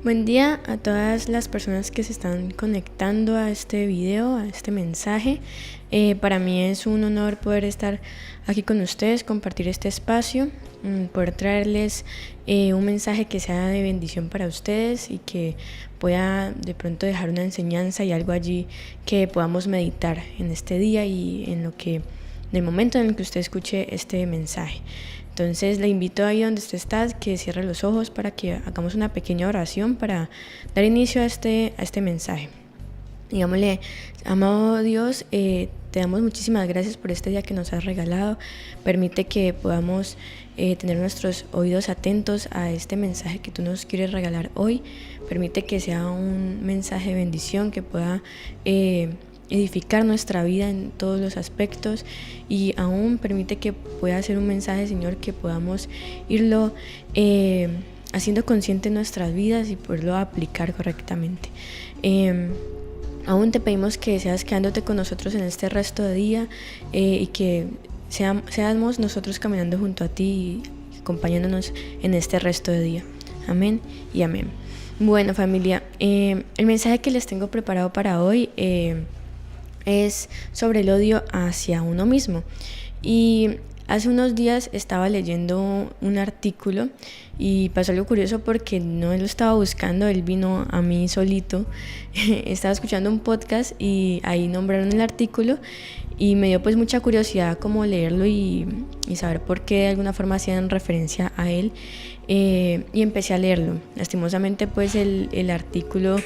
Buen día a todas las personas que se están conectando a este video, a este mensaje. Para mí es un honor poder estar aquí con ustedes, compartir este espacio, poder traerles un mensaje que sea de bendición para ustedes y que pueda de pronto dejar una enseñanza y algo allí que podamos meditar en este día y en el momento en el que usted escuche este mensaje. Entonces le invito ahí donde usted está que cierre los ojos para que hagamos una pequeña oración para dar inicio a este mensaje. Digámosle, amado Dios, te damos muchísimas gracias por este día que nos has regalado. Permite que podamos tener nuestros oídos atentos a este mensaje que tú nos quieres regalar hoy. Permite que sea un mensaje de bendición que pueda edificar nuestra vida en todos los aspectos, y aún permite que pueda ser un mensaje, Señor, que podamos irlo haciendo consciente en nuestras vidas y poderlo aplicar correctamente. Aún te pedimos que seas quedándote con nosotros en este resto de día y que seamos nosotros caminando junto a ti y acompañándonos en este resto de día. Amén y amén. Bueno, familia, el mensaje que les tengo preparado para hoy es sobre el odio hacia uno mismo. Y hace unos días estaba leyendo un artículo y pasó algo curioso porque no lo estaba buscando, él vino a mí solito. Estaba escuchando un podcast y ahí nombraron el artículo y me dio pues mucha curiosidad como leerlo y saber por qué de alguna forma hacían referencia a él, y empecé a leerlo. Lastimosamente pues el artículo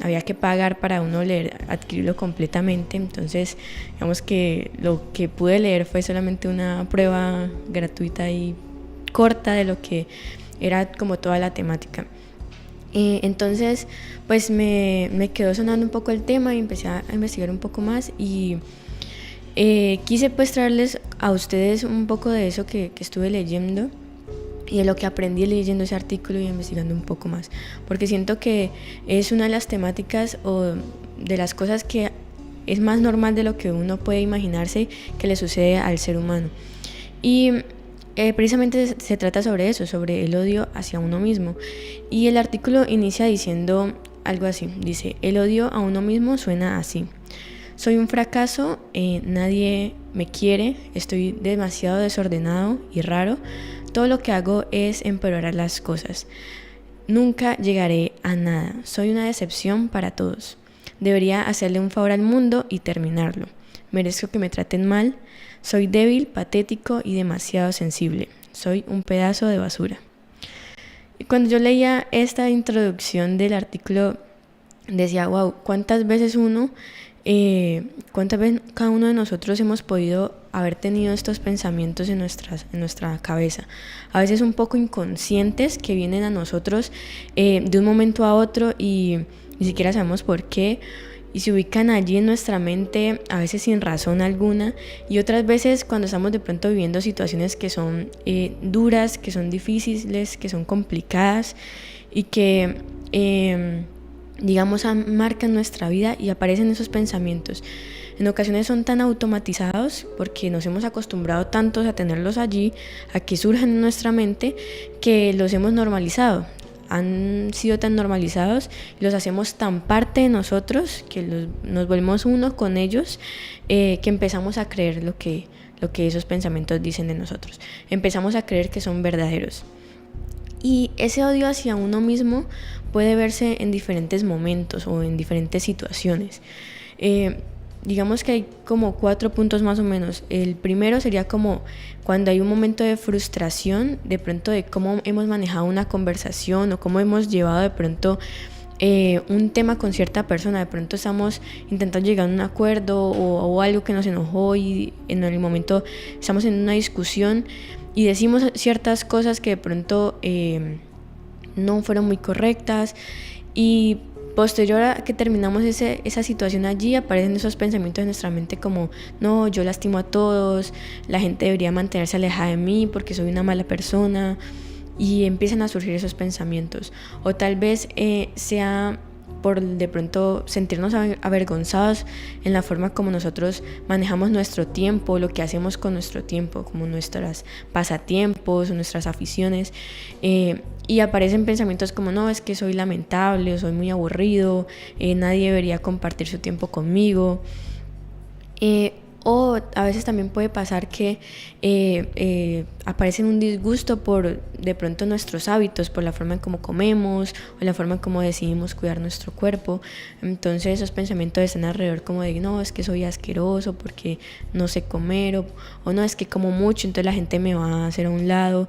había que pagar para uno adquirirlo completamente. Entonces digamos que lo que pude leer fue solamente una prueba gratuita y corta de lo que era como toda la temática. Entonces pues me quedó sonando un poco el tema y empecé a investigar un poco más y quise pues traerles a ustedes un poco de eso que estuve leyendo y de lo que aprendí leyendo ese artículo y investigando un poco más, porque siento que es una de las temáticas o de las cosas que es más normal de lo que uno puede imaginarse que le sucede al ser humano. Y precisamente se trata sobre eso, sobre el odio hacia uno mismo. Y el artículo inicia diciendo algo así, dice: el odio a uno mismo suena así: soy un fracaso, nadie me quiere, estoy demasiado desordenado y raro, todo lo que hago es empeorar las cosas, nunca llegaré a nada, soy una decepción para todos, debería hacerle un favor al mundo y terminarlo, merezco que me traten mal, soy débil, patético y demasiado sensible, soy un pedazo de basura. Y cuando yo leía esta introducción del artículo decía, wow, cuántas veces cada uno de nosotros hemos podido haber tenido estos pensamientos en nuestra cabeza, a veces un poco inconscientes, que vienen a nosotros de un momento a otro y ni siquiera sabemos por qué, y se ubican allí en nuestra mente, a veces sin razón alguna, y otras veces cuando estamos de pronto viviendo situaciones que son duras, que son difíciles, que son complicadas y que digamos marcan nuestra vida, y aparecen esos pensamientos. En ocasiones son tan automatizados porque nos hemos acostumbrado tantos a tenerlos allí, a que surjan en nuestra mente, que los hemos normalizado. Han sido tan normalizados y los hacemos tan parte de nosotros que nos volvemos uno con ellos, que empezamos a creer lo que esos pensamientos dicen de nosotros. Empezamos a creer que son verdaderos. Y ese odio hacia uno mismo puede verse en diferentes momentos o en diferentes situaciones. Digamos que hay como 4 puntos más o menos. El primero sería como cuando hay un momento de frustración, de pronto de cómo hemos manejado una conversación o cómo hemos llevado de pronto un tema con cierta persona. De pronto estamos intentando llegar a un acuerdo o algo que nos enojó, y en el momento estamos en una discusión y decimos ciertas cosas que de pronto no fueron muy correctas, y posterior a que terminamos esa situación, allí aparecen esos pensamientos en nuestra mente como: no, yo lastimo a todos, la gente debería mantenerse alejada de mí porque soy una mala persona, y empiezan a surgir esos pensamientos. O tal vez sea por de pronto sentirnos avergonzados en la forma como nosotros manejamos nuestro tiempo, lo que hacemos con nuestro tiempo, como nuestros pasatiempos, nuestras aficiones, y aparecen pensamientos como no, es que soy lamentable, soy muy aburrido, nadie debería compartir su tiempo conmigo. O a veces también puede pasar que aparece un disgusto por de pronto nuestros hábitos, por la forma en cómo comemos o la forma en cómo decidimos cuidar nuestro cuerpo. Entonces esos pensamientos están alrededor como de no, es que soy asqueroso porque no sé comer, o no, es que como mucho, entonces la gente me va a hacer a un lado.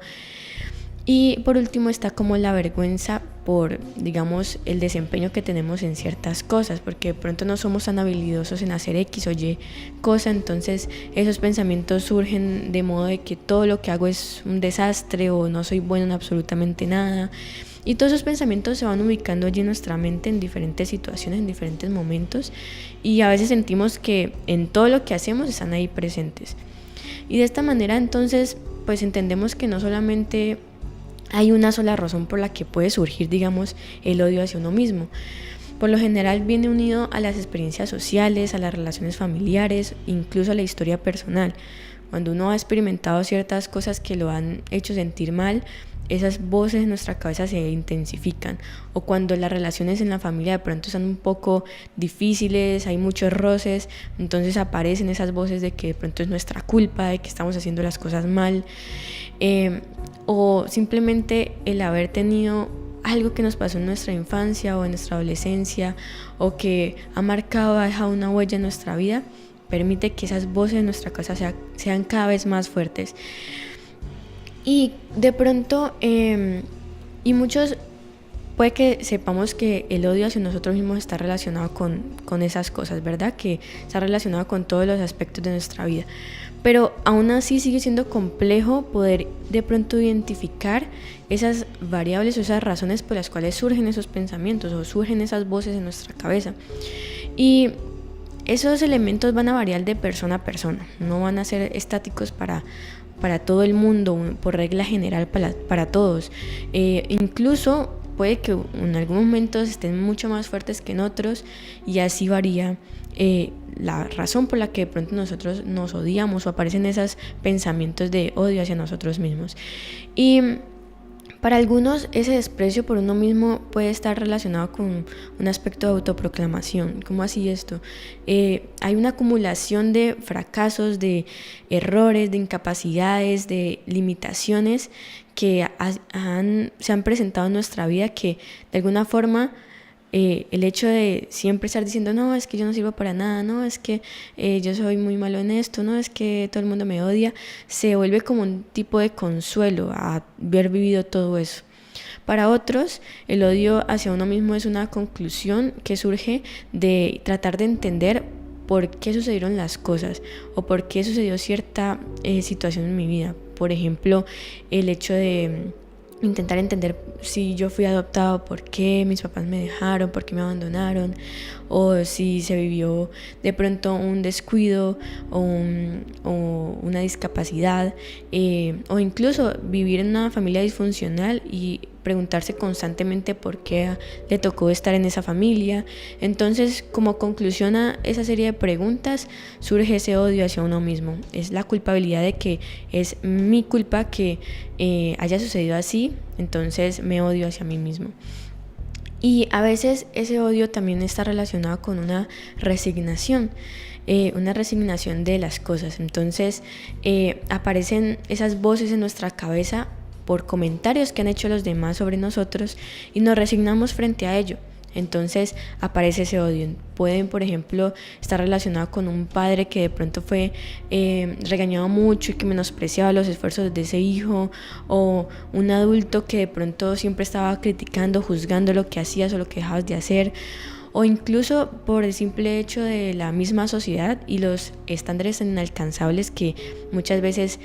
Y por último está como la vergüenza por, digamos, el desempeño que tenemos en ciertas cosas, porque de pronto no somos tan habilidosos en hacer X o Y cosa, entonces esos pensamientos surgen de modo de que todo lo que hago es un desastre o no soy bueno en absolutamente nada. Y todos esos pensamientos se van ubicando allí en nuestra mente en diferentes situaciones, en diferentes momentos, y a veces sentimos que en todo lo que hacemos están ahí presentes. Y de esta manera entonces pues entendemos que no solamente hay una sola razón por la que puede surgir, digamos, el odio hacia uno mismo. Por lo general viene unido a las experiencias sociales, a las relaciones familiares, incluso a la historia personal. Cuando uno ha experimentado ciertas cosas que lo han hecho sentir mal, esas voces en nuestra cabeza se intensifican. O cuando las relaciones en la familia de pronto están un poco difíciles, hay muchos roces, entonces aparecen esas voces de que de pronto es nuestra culpa, de que estamos haciendo las cosas mal. O simplemente el haber tenido algo que nos pasó en nuestra infancia o en nuestra adolescencia o que ha marcado, ha dejado una huella en nuestra vida, permite que esas voces en nuestra casa sean cada vez más fuertes. Y de pronto, y muchos puede que sepamos que el odio hacia nosotros mismos está relacionado con esas cosas, ¿verdad? Que está relacionado con todos los aspectos de nuestra vida. Pero aún así sigue siendo complejo poder de pronto identificar esas variables o esas razones por las cuales surgen esos pensamientos o surgen esas voces en nuestra cabeza. Y esos elementos van a variar de persona a persona, no van a ser estáticos para todo el mundo, por regla general para todos. Incluso puede que en algunos momentos estén mucho más fuertes que en otros y así varía la razón por la que de pronto nosotros nos odiamos o aparecen esos pensamientos de odio hacia nosotros mismos. Y para algunos ese desprecio por uno mismo puede estar relacionado con un aspecto de autoproclamación. ¿Cómo así esto? Hay una acumulación de fracasos, de errores, de incapacidades, de limitaciones que se han presentado en nuestra vida que de alguna forma el hecho de siempre estar diciendo no, es que yo no sirvo para nada, no, es que yo soy muy malo en esto, no, es que todo el mundo me odia, se vuelve como un tipo de consuelo a haber vivido todo eso. Para otros, el odio hacia uno mismo es una conclusión que surge de tratar de entender por qué sucedieron las cosas o por qué sucedió cierta situación en mi vida. Por ejemplo, el hecho de intentar entender si yo fui adoptado, por qué mis papás me dejaron, por qué me abandonaron, o si se vivió de pronto un descuido o una discapacidad, o incluso vivir en una familia disfuncional y preguntarse constantemente por qué le tocó estar en esa familia. Entonces, como conclusión a esa serie de preguntas, surge ese odio hacia uno mismo. Es la culpabilidad de que es mi culpa que haya sucedido así, entonces me odio hacia mí mismo. Y a veces ese odio también está relacionado con una resignación de las cosas. Entonces aparecen esas voces en nuestra cabeza por comentarios que han hecho los demás sobre nosotros y nos resignamos frente a ello. Entonces aparece ese odio. Pueden, por ejemplo, estar relacionado con un padre que de pronto fue regañado mucho y que menospreciaba los esfuerzos de ese hijo, o un adulto que de pronto siempre estaba criticando, juzgando lo que hacías o lo que dejabas de hacer, o incluso por el simple hecho de la misma sociedad y los estándares inalcanzables que muchas veces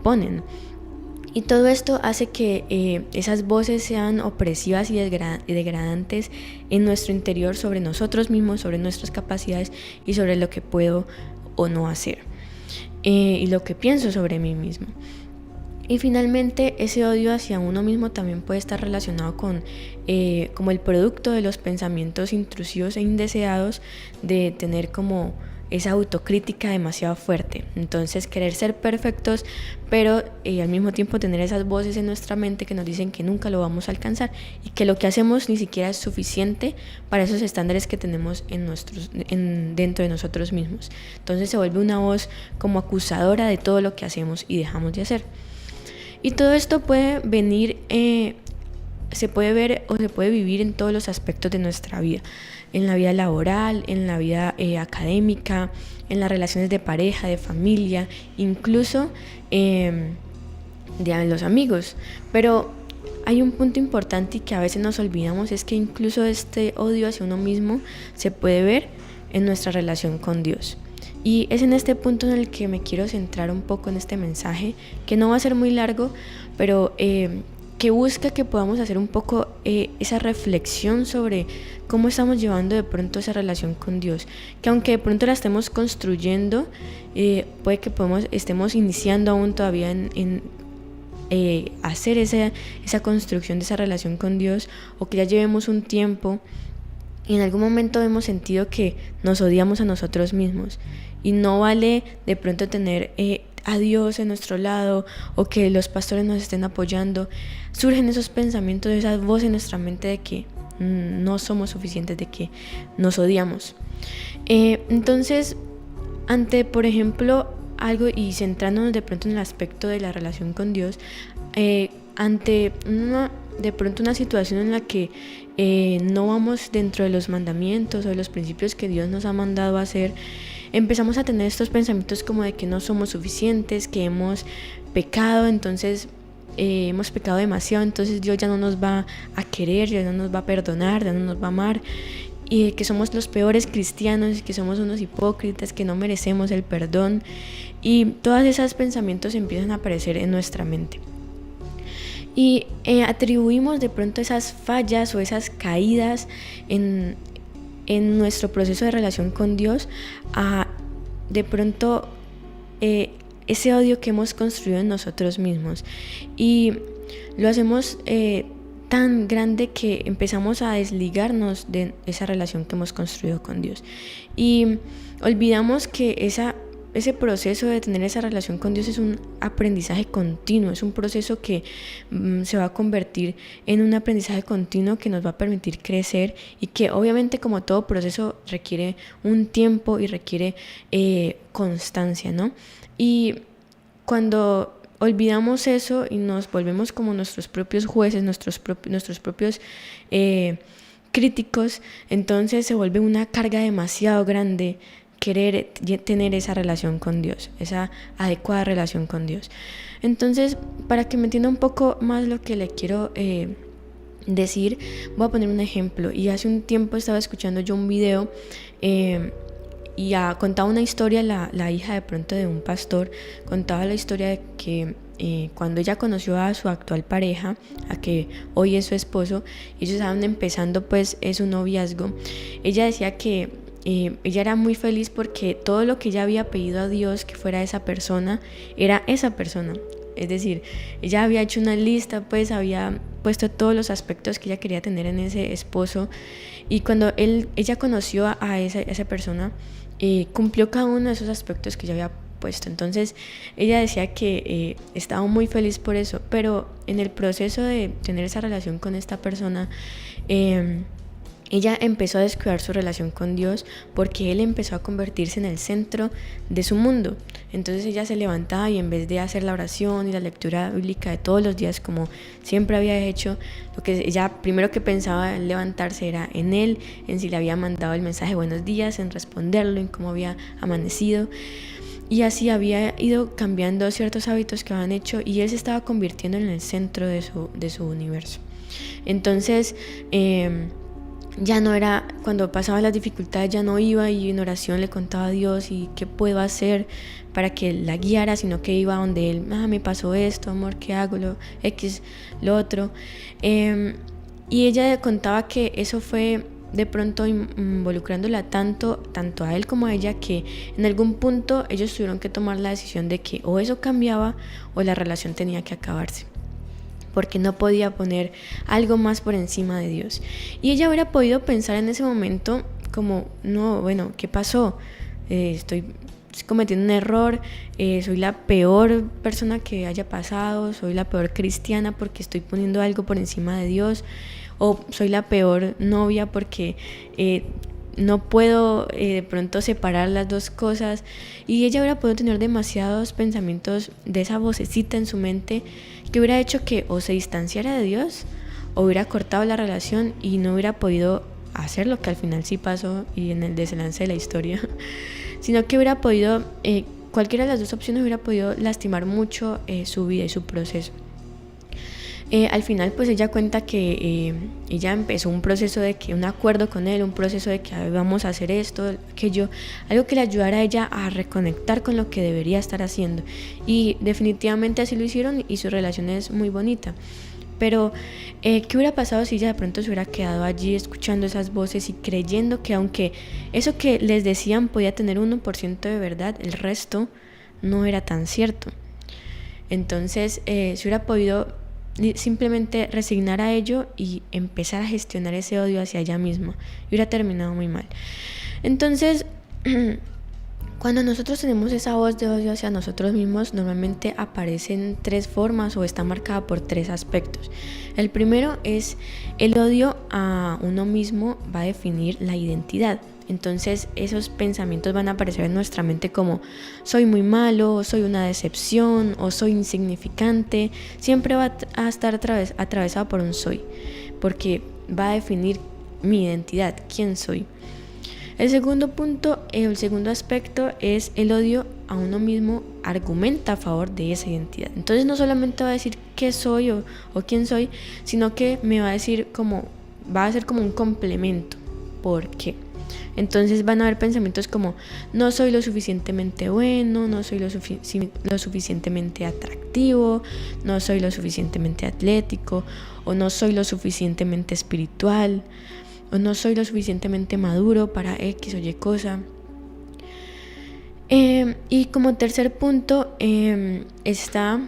ponen. Y todo esto hace que esas voces sean opresivas y degradantes en nuestro interior sobre nosotros mismos, sobre nuestras capacidades y sobre lo que puedo o no hacer, y lo que pienso sobre mí mismo. Y finalmente, ese odio hacia uno mismo también puede estar relacionado con como el producto de los pensamientos intrusivos e indeseados, de tener como esa autocrítica demasiado fuerte. Entonces, querer ser perfectos, pero al mismo tiempo tener esas voces en nuestra mente que nos dicen que nunca lo vamos a alcanzar y que lo que hacemos ni siquiera es suficiente para esos estándares que tenemos dentro de nosotros mismos. Entonces se vuelve una voz como acusadora de todo lo que hacemos y dejamos de hacer. Y todo esto puede venir, se puede ver o se puede vivir en todos los aspectos de nuestra vida, en la vida laboral, en la vida académica, en las relaciones de pareja, de familia, incluso de los amigos. Pero hay un punto importante y que a veces nos olvidamos, es que incluso este odio hacia uno mismo se puede ver en nuestra relación con Dios. Y es en este punto en el que me quiero centrar un poco en este mensaje, que no va a ser muy largo, pero que busca que podamos hacer un poco esa reflexión sobre cómo estamos llevando de pronto esa relación con Dios, que aunque de pronto la estemos construyendo, puede que estemos iniciando aún todavía en hacer esa construcción de esa relación con Dios, o que ya llevemos un tiempo y en algún momento hemos sentido que nos odiamos a nosotros mismos, y no vale de pronto tener a Dios en nuestro lado o que los pastores nos estén apoyando. Surgen esos pensamientos, esas voces en nuestra mente de que no somos suficientes, de que nos odiamos. Entonces, ante, por ejemplo, algo, y centrándonos de pronto en el aspecto de la relación con Dios, ante de pronto una situación en la que no vamos dentro de los mandamientos o de los principios que Dios nos ha mandado a hacer, empezamos a tener estos pensamientos como de que no somos suficientes, que hemos pecado, entonces hemos pecado demasiado, entonces Dios ya no nos va a querer, ya no nos va a perdonar, ya no nos va a amar, y que somos los peores cristianos, que somos unos hipócritas, que no merecemos el perdón, y todos esos pensamientos empiezan a aparecer en nuestra mente. Y atribuimos de pronto esas fallas o esas caídas en nuestro proceso de relación con Dios a de pronto ese odio que hemos construido en nosotros mismos, y lo hacemos tan grande que empezamos a desligarnos de esa relación que hemos construido con Dios, y olvidamos que ese proceso de tener esa relación con Dios es un aprendizaje continuo, es un proceso que se va a convertir en un aprendizaje continuo que nos va a permitir crecer, y que obviamente, como todo proceso, requiere un tiempo y requiere constancia, ¿no? Y cuando olvidamos eso y nos volvemos como nuestros propios jueces, nuestros propios críticos, entonces se vuelve una carga demasiado grande querer tener esa relación con Dios, esa adecuada relación con Dios. Entonces, para que me entienda un poco más lo que le quiero decir, voy a poner un ejemplo. Y hace un tiempo estaba escuchando yo un video y contaba una historia, la hija de pronto de un pastor, contaba la historia de que cuando ella conoció a su actual pareja, a que hoy es su esposo, ellos estaban empezando pues su noviazgo. Ella decía que ella era muy feliz porque todo lo que ella había pedido a Dios que fuera esa persona, era esa persona. Es decir, ella había hecho una lista, pues había puesto todos los aspectos que ella quería tener en ese esposo, y cuando ella conoció a esa persona, cumplió cada uno de esos aspectos que ella había puesto. Entonces ella decía que estaba muy feliz por eso, pero en el proceso de tener esa relación con esta persona, ella empezó a descuidar su relación con Dios, porque Él empezó a convertirse en el centro de su mundo. Entonces ella se levantaba y en vez de hacer la oración y la lectura bíblica de todos los días como siempre había hecho, lo que ella primero que pensaba al levantarse era en Él, en si le había mandado el mensaje buenos días, en responderlo, en cómo había amanecido. Y así había ido cambiando ciertos hábitos que habían hecho, y Él se estaba convirtiendo en el centro de su universo. Entonces ya no era, cuando pasaban las dificultades ya no iba y en oración le contaba a Dios y qué puedo hacer para que la guiara, sino que iba donde Él, me pasó esto, amor, ¿qué hago? Lo otro. Y ella contaba que eso fue de pronto involucrándola tanto a él como a ella, que en algún punto ellos tuvieron que tomar la decisión de que o eso cambiaba o la relación tenía que acabarse, porque no podía poner algo más por encima de Dios. Y ella hubiera podido pensar en ese momento como, no, bueno, ¿qué pasó? Estoy cometiendo un error, soy la peor persona que haya pasado, soy la peor cristiana porque estoy poniendo algo por encima de Dios, o soy la peor novia porque no puedo de pronto separar las dos cosas. Y ella hubiera podido tener demasiados pensamientos de esa vocecita en su mente que hubiera hecho que o se distanciara de Dios o hubiera cortado la relación y no hubiera podido hacer lo que al final sí pasó y en el desenlace de la historia, sino que hubiera podido, cualquiera de las dos opciones hubiera podido lastimar mucho su vida y su proceso. Al final pues ella cuenta que ella empezó un proceso de que un acuerdo con él, un proceso de que vamos a hacer esto, aquello, algo que le ayudara a ella a reconectar con lo que debería estar haciendo, y definitivamente así lo hicieron y su relación es muy bonita. Pero ¿qué hubiera pasado si ella de pronto se hubiera quedado allí escuchando esas voces y creyendo que aunque eso que les decían podía tener 1% de verdad, el resto no era tan cierto? Entonces se hubiera podido simplemente resignar a ello y empezar a gestionar ese odio hacia ella misma, y hubiera terminado muy mal. Entonces cuando nosotros tenemos esa voz de odio hacia nosotros mismos, normalmente aparecen 3 formas o está marcada por 3 aspectos. El primero es el odio a uno mismo, va a definir la identidad. Entonces esos pensamientos van a aparecer en nuestra mente como soy muy malo, soy una decepción o soy insignificante. Siempre va a estar atravesado por un soy, porque va a definir mi identidad, quién soy. El segundo punto, el segundo aspecto es el odio a uno mismo argumenta a favor de esa identidad. Entonces no solamente va a decir qué soy o quién soy, sino que me va a decir va a ser como un complemento. ¿Por qué? Entonces van a haber pensamientos como no soy lo suficientemente bueno, no soy lo suficientemente atractivo, no soy lo suficientemente atlético, o no soy lo suficientemente espiritual, o no soy lo suficientemente maduro para X o Y cosa. Y como tercer punto está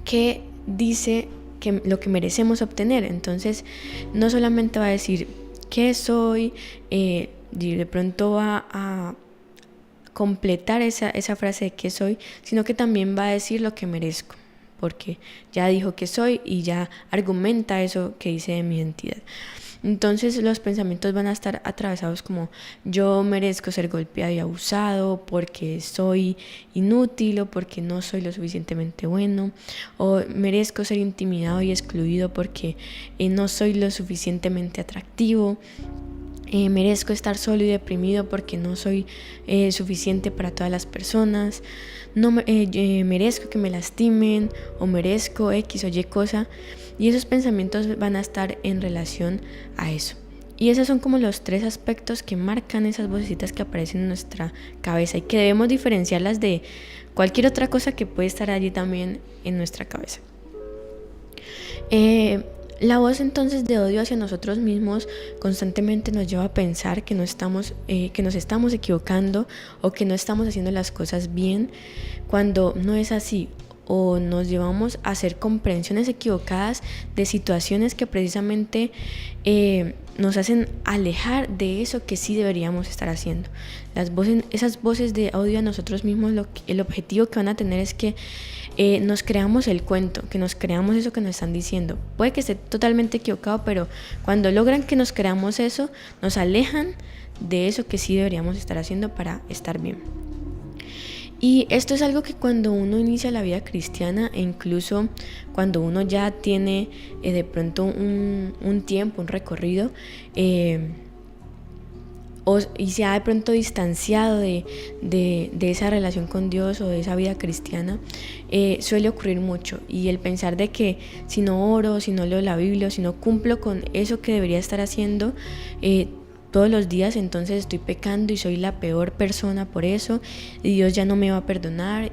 que dice que lo que merecemos obtener. Entonces no solamente va a decir qué soy, de pronto va a completar esa frase de qué soy, sino que también va a decir lo que merezco, porque ya dijo que soy y ya argumenta eso que dice de mi identidad. Entonces los pensamientos van a estar atravesados como yo merezco ser golpeado y abusado porque soy inútil o porque no soy lo suficientemente bueno, o merezco ser intimidado y excluido porque no soy lo suficientemente atractivo. Merezco estar solo y deprimido porque no soy suficiente para todas las personas. No merezco que me lastimen o merezco X o Y cosa. Y esos pensamientos van a estar en relación a eso. Y esos son como los 3 aspectos que marcan esas vocecitas que aparecen en nuestra cabeza y que debemos diferenciarlas de cualquier otra cosa que puede estar allí también en nuestra cabeza. La voz entonces de odio hacia nosotros mismos constantemente nos lleva a pensar que nos estamos equivocando o que no estamos haciendo las cosas bien, cuando no es así, o nos llevamos a hacer comprensiones equivocadas de situaciones que precisamente nos hacen alejar de eso que sí deberíamos estar haciendo. Esas voces de odio a nosotros mismos, el objetivo que van a tener es que nos creamos el cuento, que nos creamos eso que nos están diciendo. Puede que esté totalmente equivocado, pero cuando logran que nos creamos eso, nos alejan de eso que sí deberíamos estar haciendo para estar bien. Y esto es algo que cuando uno inicia la vida cristiana, e incluso cuando uno ya tiene de pronto un tiempo, un recorrido, y se ha de pronto distanciado de esa relación con Dios o de esa vida cristiana, suele ocurrir mucho. Y el pensar de que si no oro, si no leo la Biblia, si no cumplo con eso que debería estar haciendo todos los días, entonces estoy pecando y soy la peor persona por eso, y Dios ya no me va a perdonar,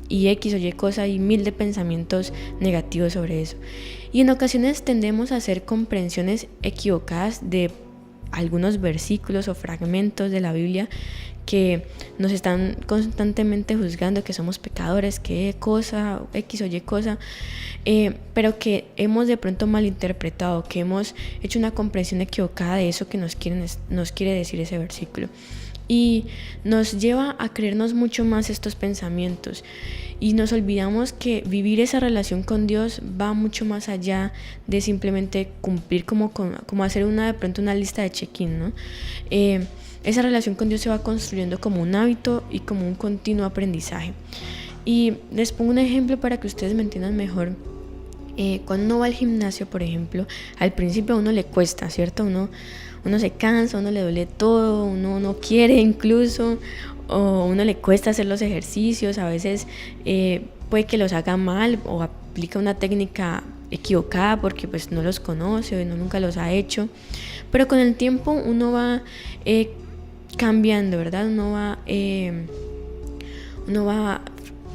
y X o Y cosa, y 1000 de pensamientos negativos sobre eso. Y en ocasiones tendemos a hacer comprensiones equivocadas de algunos versículos o fragmentos de la Biblia que nos están constantemente juzgando que somos pecadores, que cosa, X o Y cosa, pero que hemos de pronto malinterpretado, que hemos hecho una comprensión equivocada de eso que nos quiere decir ese versículo. Y nos lleva a creernos mucho más estos pensamientos y nos olvidamos que vivir esa relación con Dios va mucho más allá de simplemente cumplir como hacer de pronto una lista de check-in, ¿no? Esa relación con Dios se va construyendo como un hábito y como un continuo aprendizaje. Y les pongo un ejemplo para que ustedes me entiendan mejor. Cuando uno va al gimnasio, por ejemplo, al principio a uno le cuesta, ¿cierto? Uno se cansa, uno le duele todo, uno no quiere incluso, o uno le cuesta hacer los ejercicios, a veces puede que los haga mal o aplica una técnica equivocada porque pues no los conoce o nunca los ha hecho, pero con el tiempo uno va cambiando, ¿verdad? Uno va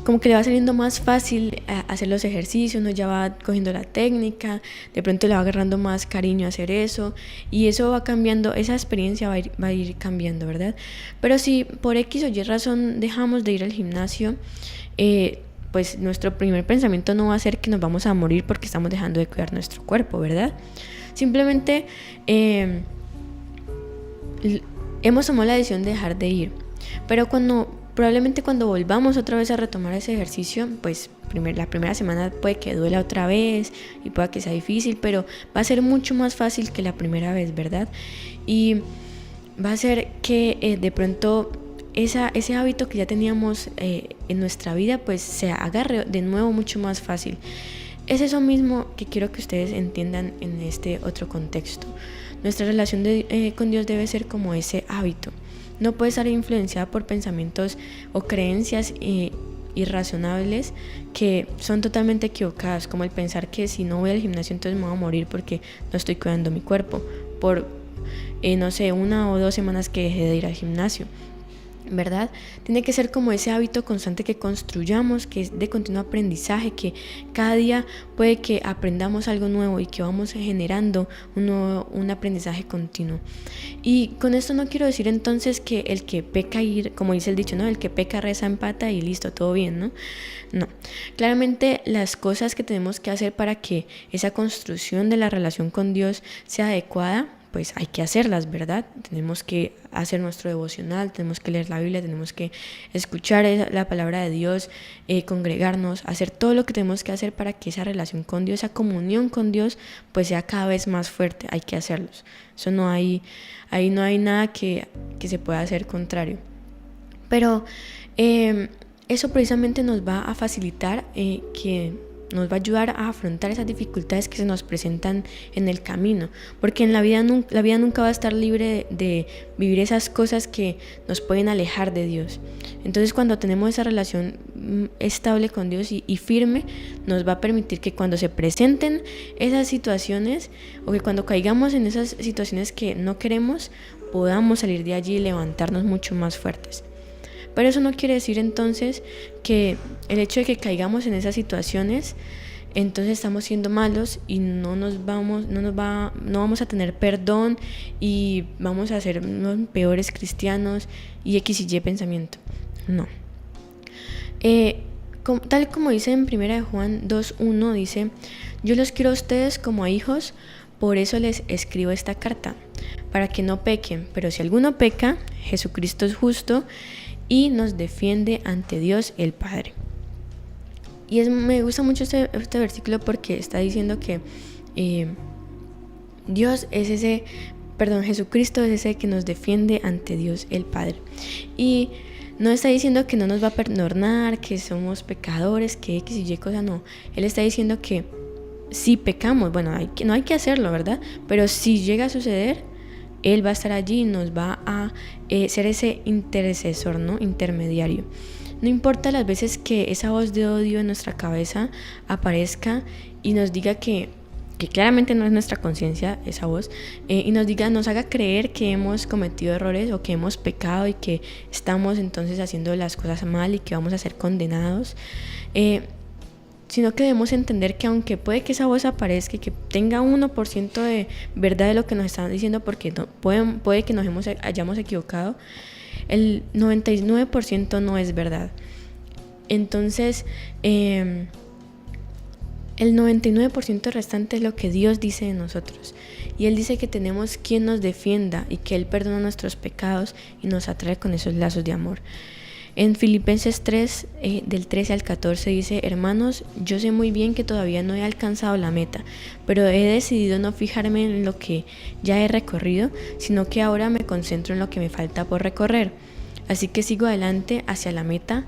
como que le va saliendo más fácil hacer los ejercicios, uno ya va cogiendo la técnica, de pronto le va agarrando más cariño a hacer eso, y eso va cambiando, esa experiencia va a ir cambiando, ¿verdad? Pero si por X o Y razón dejamos de ir al gimnasio, pues nuestro primer pensamiento no va a ser que nos vamos a morir porque estamos dejando de cuidar nuestro cuerpo, ¿verdad? Simplemente hemos tomado la decisión de dejar de ir, pero probablemente cuando volvamos otra vez a retomar ese ejercicio, pues la primera semana puede que duela otra vez y pueda que sea difícil, pero va a ser mucho más fácil que la primera vez, ¿verdad? Y va a ser que de pronto ese hábito que ya teníamos en nuestra vida, pues se agarre de nuevo mucho más fácil. Es eso mismo que quiero que ustedes entiendan en este otro contexto. Nuestra relación con Dios debe ser como ese hábito. No puede estar influenciada por pensamientos o creencias irrazonables que son totalmente equivocadas, como el pensar que si no voy al gimnasio entonces me voy a morir porque no estoy cuidando mi cuerpo por, 1 o 2 semanas que dejé de ir al gimnasio, ¿verdad? Tiene que ser como ese hábito constante que construyamos, que es de continuo aprendizaje, que cada día puede que aprendamos algo nuevo y que vamos generando un aprendizaje continuo. Y con esto no quiero decir entonces que el que peca, como dice el dicho, ¿no? El que peca reza empata y listo, todo bien, ¿no? No. Claramente las cosas que tenemos que hacer para que esa construcción de la relación con Dios sea adecuada, pues hay que hacerlas, ¿verdad? Tenemos que hacer nuestro devocional, tenemos que leer la Biblia, tenemos que escuchar la palabra de Dios, congregarnos, hacer todo lo que tenemos que hacer para que esa relación con Dios, esa comunión con Dios, pues sea cada vez más fuerte. Hay que hacerlos. Eso ahí no hay nada que se pueda hacer contrario. Pero eso precisamente nos va a facilitar nos va a ayudar a afrontar esas dificultades que se nos presentan en el camino, porque en la vida nunca va a estar libre de vivir esas cosas que nos pueden alejar de Dios. Entonces cuando tenemos esa relación estable con Dios y firme, nos va a permitir que cuando se presenten esas situaciones o que cuando caigamos en esas situaciones que no queremos, podamos salir de allí y levantarnos mucho más fuertes. Pero eso no quiere decir entonces que el hecho de que caigamos en esas situaciones, entonces estamos siendo malos y no vamos a tener perdón y vamos a ser unos peores cristianos y X y Y pensamiento. No. Tal como dice en 1 Juan 2:1, dice: yo los quiero a ustedes como a hijos, por eso les escribo esta carta, para que no pequen. Pero si alguno peca, Jesucristo es justo y nos defiende ante Dios el Padre. Y me gusta mucho este versículo porque está diciendo que Jesucristo es ese que nos defiende ante Dios el Padre. Y no está diciendo que no nos va a perdonar, que somos pecadores, que X y Y cosa, no. Él está diciendo que si pecamos, bueno, no hay que hacerlo, ¿verdad? Pero si llega a suceder, Él va a estar allí y nos va a ser ese intercesor, ¿no? Intermediario. No importa las veces que esa voz de odio en nuestra cabeza aparezca y nos diga que claramente no es nuestra conciencia esa voz, y nos haga creer que hemos cometido errores o que hemos pecado y que estamos entonces haciendo las cosas mal y que vamos a ser condenados. sino que debemos entender que aunque puede que esa voz aparezca y que tenga 1% de verdad de lo que nos están diciendo, porque puede que hayamos equivocado, el 99% no es verdad. Entonces, el 99% restante es lo que Dios dice de nosotros. Y Él dice que tenemos quien nos defienda y que Él perdona nuestros pecados y nos atrae con esos lazos de amor. En Filipenses 3, del 13 al 14 dice: hermanos, yo sé muy bien que todavía no he alcanzado la meta, pero he decidido no fijarme en lo que ya he recorrido, sino que ahora me concentro en lo que me falta por recorrer. Así que sigo adelante hacia la meta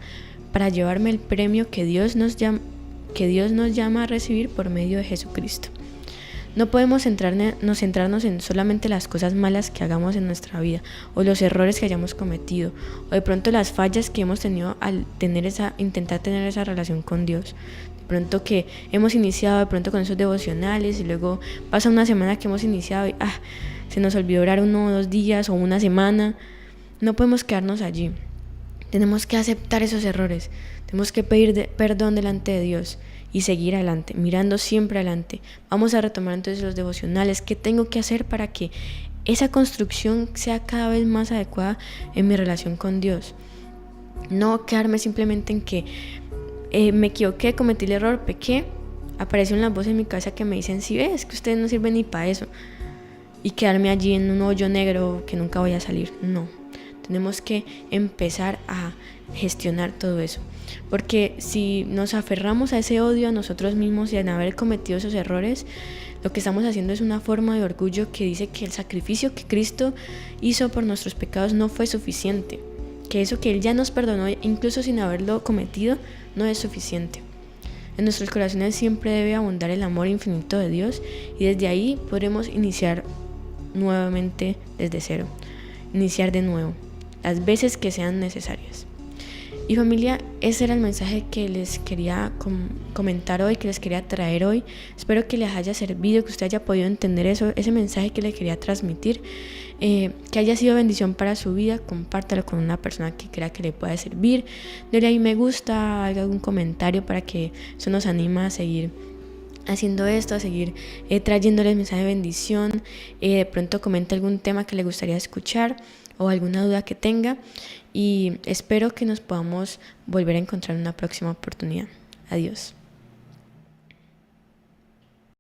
para llevarme el premio que Dios nos llama a recibir por medio de Jesucristo. No podemos centrarnos en solamente las cosas malas que hagamos en nuestra vida, o los errores que hayamos cometido, o de pronto las fallas que hemos tenido al intentar tener esa relación con Dios. De pronto que hemos iniciado de pronto con esos devocionales y luego pasa una semana que hemos iniciado y se nos olvidó orar 1 o 2 días o una semana. No podemos quedarnos allí. Tenemos que aceptar esos errores. Tenemos que pedir perdón delante de Dios y seguir adelante, mirando siempre adelante. Vamos a retomar entonces los devocionales. ¿Qué tengo que hacer para que esa construcción sea cada vez más adecuada en mi relación con Dios? No quedarme simplemente en que me equivoqué, cometí el error, pequé, apareció una voz en mi cabeza que me dicen: sí, ves que ustedes no sirven ni para eso, y quedarme allí en un hoyo negro que nunca voy a salir. No, tenemos que empezar a gestionar todo eso, porque si nos aferramos a ese odio a nosotros mismos y en haber cometido esos errores, lo que estamos haciendo es una forma de orgullo que dice que el sacrificio que Cristo hizo por nuestros pecados no fue suficiente, que eso que Él ya nos perdonó incluso sin haberlo cometido no es suficiente. En nuestros corazones siempre debe abundar el amor infinito de Dios, y desde ahí podremos iniciar nuevamente desde cero, iniciar de nuevo las veces que sean necesarias. Y familia, ese era el mensaje que les quería comentar hoy, que les quería traer hoy. Espero que les haya servido, que usted haya podido entender ese mensaje que le quería transmitir, que haya sido bendición para su vida. Compártalo con una persona que crea que le pueda servir. Dele ahí me gusta, haga algún comentario para que eso nos anima a seguir haciendo esto, a seguir trayéndoles mensaje de bendición. De pronto comente algún tema que le gustaría escuchar o alguna duda que tenga, y espero que nos podamos volver a encontrar en una próxima oportunidad. Adiós.